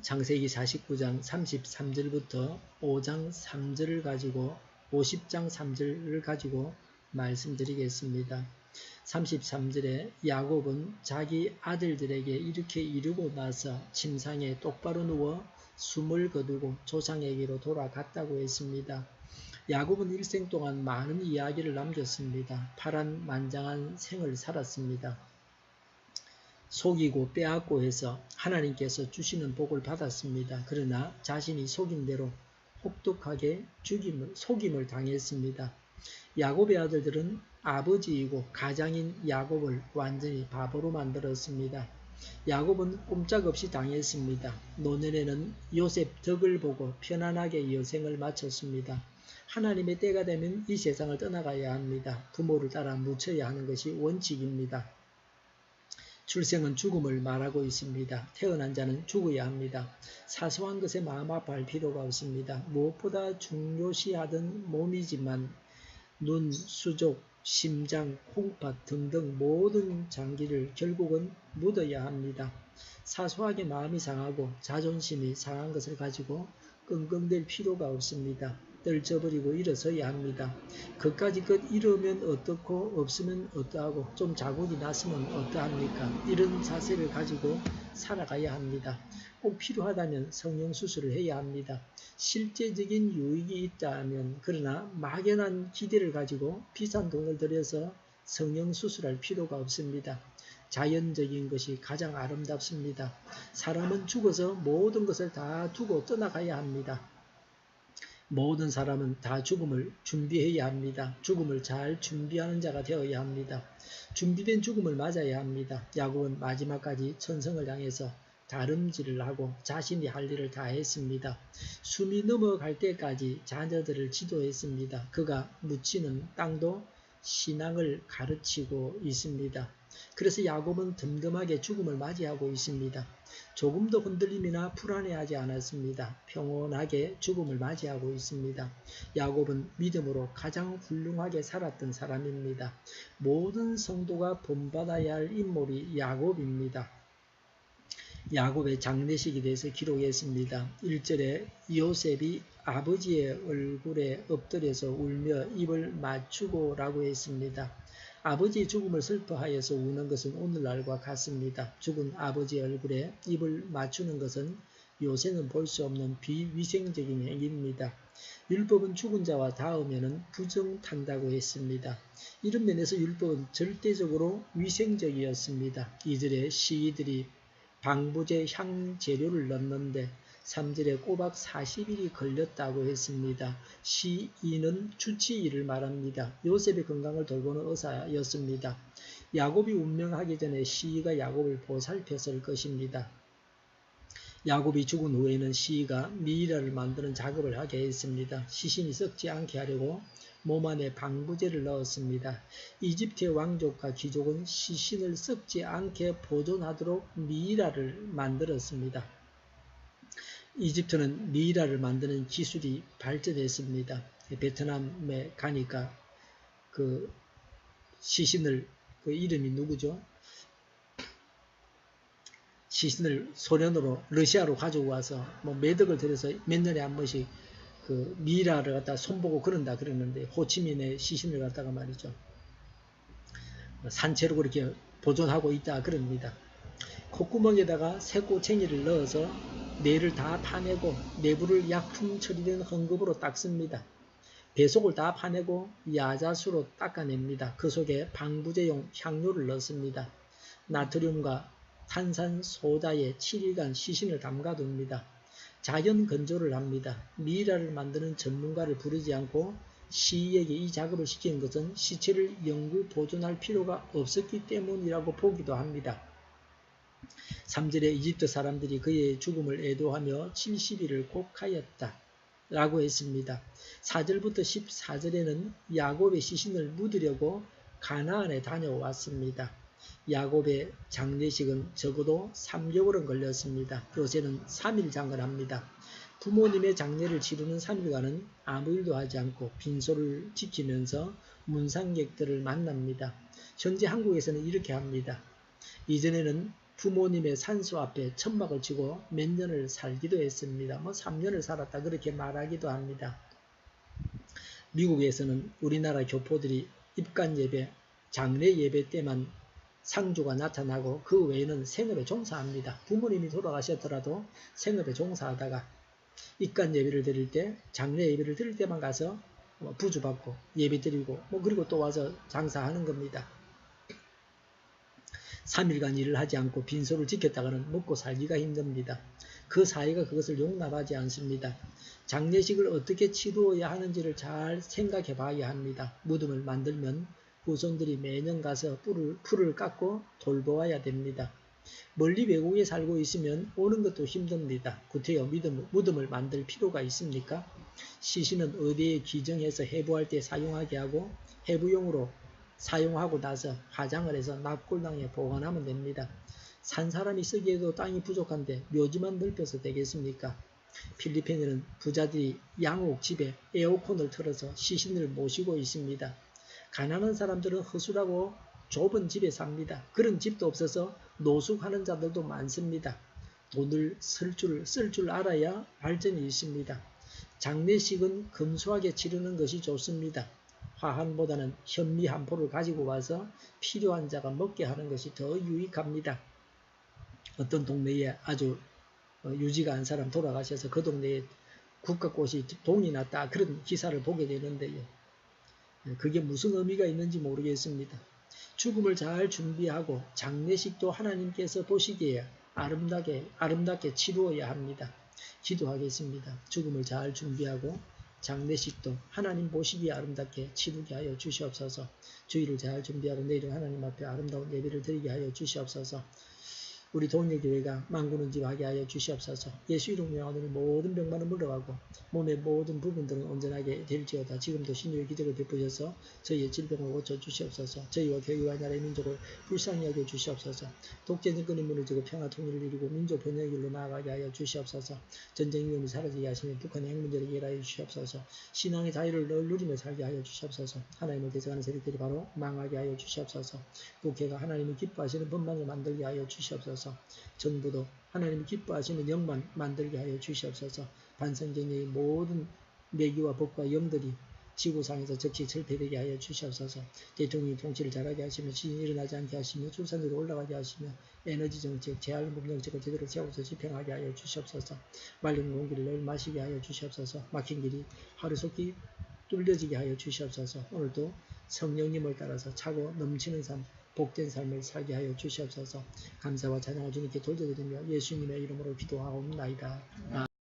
창세기 49장 33절부터 5장 3절을 가지고 50장 3절을 가지고 말씀드리겠습니다. 33절에 야곱은 자기 아들들에게 이렇게 이르고 나서 침상에 똑바로 누워 숨을 거두고 조상에게로 돌아갔다고 했습니다. 야곱은 일생 동안 많은 이야기를 남겼습니다. 파란만장한 생을 살았습니다. 속이고 빼앗고 해서 하나님께서 주시는 복을 받았습니다. 그러나 자신이 속인 대로 혹독하게 속임을 당했습니다. 야곱의 아들들은 아버지이고 가장인 야곱을 완전히 바보로 만들었습니다. 야곱은 꼼짝없이 당했습니다. 노년에는 요셉 덕을 보고 편안하게 여생을 마쳤습니다. 하나님의 때가 되면 이 세상을 떠나가야 합니다. 부모를 따라 묻혀야 하는 것이 원칙입니다. 출생은 죽음을 말하고 있습니다. 태어난 자는 죽어야 합니다. 사소한 것에 마음 아파할 필요가 없습니다. 무엇보다 중요시하던 몸이지만 눈, 수족, 심장, 콩팥 등등 모든 장기를 결국은 묻어야 합니다. 사소하게 마음이 상하고 자존심이 상한 것을 가지고 끙끙댈 필요가 없습니다. 떨쳐버리고 일어서야 합니다. 그까지 것 이러면 어떻고 없으면 어떠하고 좀 자국이 났으면 어떠합니까? 이런 자세를 가지고 살아가야 합니다. 꼭 필요하다면 성형수술을 해야 합니다. 실제적인 유익이 있다면 그러나 막연한 기대를 가지고 비싼 돈을 들여서 성형수술할 필요가 없습니다. 자연적인 것이 가장 아름답습니다. 사람은 죽어서 모든 것을 다 두고 떠나가야 합니다. 모든 사람은 다 죽음을 준비해야 합니다. 죽음을 잘 준비하는 자가 되어야 합니다. 준비된 죽음을 맞아야 합니다. 야곱은 마지막까지 천성을 향해서 다름질을 하고 자신이 할 일을 다 했습니다. 숨이 넘어갈 때까지 자녀들을 지도했습니다. 그가 묻히는 땅도 신앙을 가르치고 있습니다. 그래서 야곱은 덤덤하게 죽음을 맞이하고 있습니다. 조금도 흔들림이나 불안해하지 않았습니다. 평온하게 죽음을 맞이하고 있습니다. 야곱은 믿음으로 가장 훌륭하게 살았던 사람입니다. 모든 성도가 본받아야 할 인물이 야곱입니다. 야곱의 장례식에 대해서 기록했습니다. 1절에 요셉이 아버지의 얼굴에 엎드려서 울며 입을 맞추고 라고 했습니다. 아버지의 죽음을 슬퍼하여서 우는 것은 오늘날과 같습니다. 죽은 아버지의 얼굴에 입을 맞추는 것은 요새는 볼 수 없는 비위생적인 행위입니다. 율법은 죽은 자와 닿으면 부정탄다고 했습니다. 이런 면에서 율법은 절대적으로 위생적이었습니다. 2절에 시인들이 방부제 향재료를 넣는데 3절에 꼬박 40일이 걸렸다고 했습니다. 시인은 주치의를 말합니다. 요셉의 건강을 돌보는 의사였습니다. 야곱이 운명하기 전에 시이가 야곱을 보살폈을 것입니다. 야곱이 죽은 후에는 시이가 미이라를 만드는 작업을 하게 했습니다. 시신이 썩지 않게 하려고 몸 안에 방부제를 넣었습니다. 이집트의 왕족과 귀족은 시신을 썩지 않게 보존하도록 미이라를 만들었습니다. 이집트는 미이라를 만드는 기술이 발전했습니다. 베트남에 가니까 그 시신을, 그 이름이 누구죠? 시신을 소련으로 러시아로 가지고 와서 뭐 매덕을 들여서 몇 년에 한 번씩 그 미이라를 갖다 손보고 그런다 그러는데, 호치민의 시신을 갖다가 말이죠, 산채로 그렇게 보존하고 있다 그럽니다. 콧구멍에다가 새꼬챙이를 넣어서 뇌를 다 파내고 내부를 약품 처리된 헝겊으로 닦습니다. 배속을 다 파내고 야자수로 닦아냅니다. 그 속에 방부제용 향료를 넣습니다. 나트륨과 탄산소다에 7일간 시신을 담가둡니다. 자연 건조를 합니다. 미이라를 만드는 전문가를 부르지 않고 시인에게 이 작업을 시키는 것은 시체를 영구 보존할 필요가 없었기 때문이라고 보기도 합니다. 3절에 이집트 사람들이 그의 죽음을 애도하며 70일을 곡하였다 라고 했습니다. 4절부터 14절에는 야곱의 시신을 묻으려고 가나안에 다녀왔습니다. 야곱의 장례식은 적어도 3개월은 걸렸습니다. 요새는 3일 장을합니다. 부모님의 장례를 치르는 3일간은 아무 일도 하지 않고 빈소를 지키면서 문상객들을 만납니다. 현재 한국에서는 이렇게 합니다. 이전에는 부모님의 산소 앞에 천막을 치고 몇 년을 살기도 했습니다. 3년을 살았다 그렇게 말하기도 합니다. 미국에서는 우리나라 교포들이 입간 예배, 장례 예배 때만 상주가 나타나고 그 외에는 생업에 종사합니다. 부모님이 돌아가셨더라도 생업에 종사하다가 입간 예배를 드릴 때, 장례 예배를 드릴 때만 가서 부주받고 예배 드리고 그리고 또 와서 장사하는 겁니다. 3일간 일을 하지 않고 빈소를 지켰다가는 먹고 살기가 힘듭니다. 그 사회가 그것을 용납하지 않습니다. 장례식을 어떻게 치루어야 하는지를 잘 생각해 봐야 합니다. 무덤을 만들면 후손들이 매년 가서 풀을 깎고 돌보아야 됩니다. 멀리 외국에 살고 있으면 오는 것도 힘듭니다. 구태여 무덤을 만들 필요가 있습니까? 시신은 어디에 기증해서 해부할 때 사용하게 하고 해부용으로 사용하고 나서 화장을 해서 납골당에 보관하면 됩니다. 산 사람이 쓰기에도 땅이 부족한데 묘지만 넓혀서 되겠습니까? 필리핀에는 부자들이 양옥 집에 에어컨을 틀어서 시신을 모시고 있습니다. 가난한 사람들은 허술하고 좁은 집에 삽니다. 그런 집도 없어서 노숙하는 자들도 많습니다. 돈을 쓸 줄 알아야 발전이 있습니다. 장례식은 금수하게 치르는 것이 좋습니다. 화환보다는 현미 한 포를 가지고 와서 필요한 자가 먹게 하는 것이 더 유익합니다. 어떤 동네에 아주 유지가 안 사람 돌아가셔서 그 동네에 국가꽃이 동이 났다 그런 기사를 보게 되는데요. 그게 무슨 의미가 있는지 모르겠습니다. 죽음을 잘 준비하고 장례식도 하나님께서 보시기에 아름답게 치루어야 합니다. 기도하겠습니다. 죽음을 잘 준비하고 장례식도 하나님 보시기에 아름답게 치르게 하여 주시옵소서. 주일을 잘 준비하고 내일은 하나님 앞에 아름다운 예배를 드리게 하여 주시옵소서. 우리 동료교회가 만군은집하게 하여 주시옵소서. 예수 이름 명하노니 모든 병만은 물러가고 몸의 모든 부분들은 온전하게 될지어다. 지금도 신유의 기적을 베푸셔서 저희의 질병을 고쳐주시옵소서. 저희와 교회와 나라의 민족을 불쌍히 여겨 주시옵소서. 독재 정권이 무너지고 평화 통일을 이루고 민족 번영의 길로 나아가게 하여 주시옵소서. 전쟁 위험이 사라지게 하시며 북한의 핵 문제를 해결하여 주시옵소서. 신앙의 자유를 늘 누리며 살게 하여 주시옵소서. 하나님을 대적하는 세력들이 바로 망하게 하여 주시옵소서. 국회가 하나님이 기뻐하시는 법만을 만들게 하여 주시옵소서. 정부도 하나님이 기뻐하시는 영만 만들게 하여 주시옵소서. 반성정의의 모든 매기와 법과 영들이 지구상에서 즉시 철폐되게 하여 주시옵소서. 대통령이 통치를 잘하게 하시며 지진이 일어나지 않게 하시며 출산율이 올라가게 하시며 에너지 정책, 재활용법 정책을 제대로 세워서 집행하게 하여 주시옵소서. 맑은 공기를 늘 마시게 하여 주시옵소서. 막힌 길이 하루속히 뚫려지게 하여 주시옵소서. 오늘도 성령님을 따라서 차고 넘치는 삶, 복된 삶을 살게 하여 주시옵소서. 감사와 찬양을 주님께 돌려드리며 예수님의 이름으로 기도하옵나이다.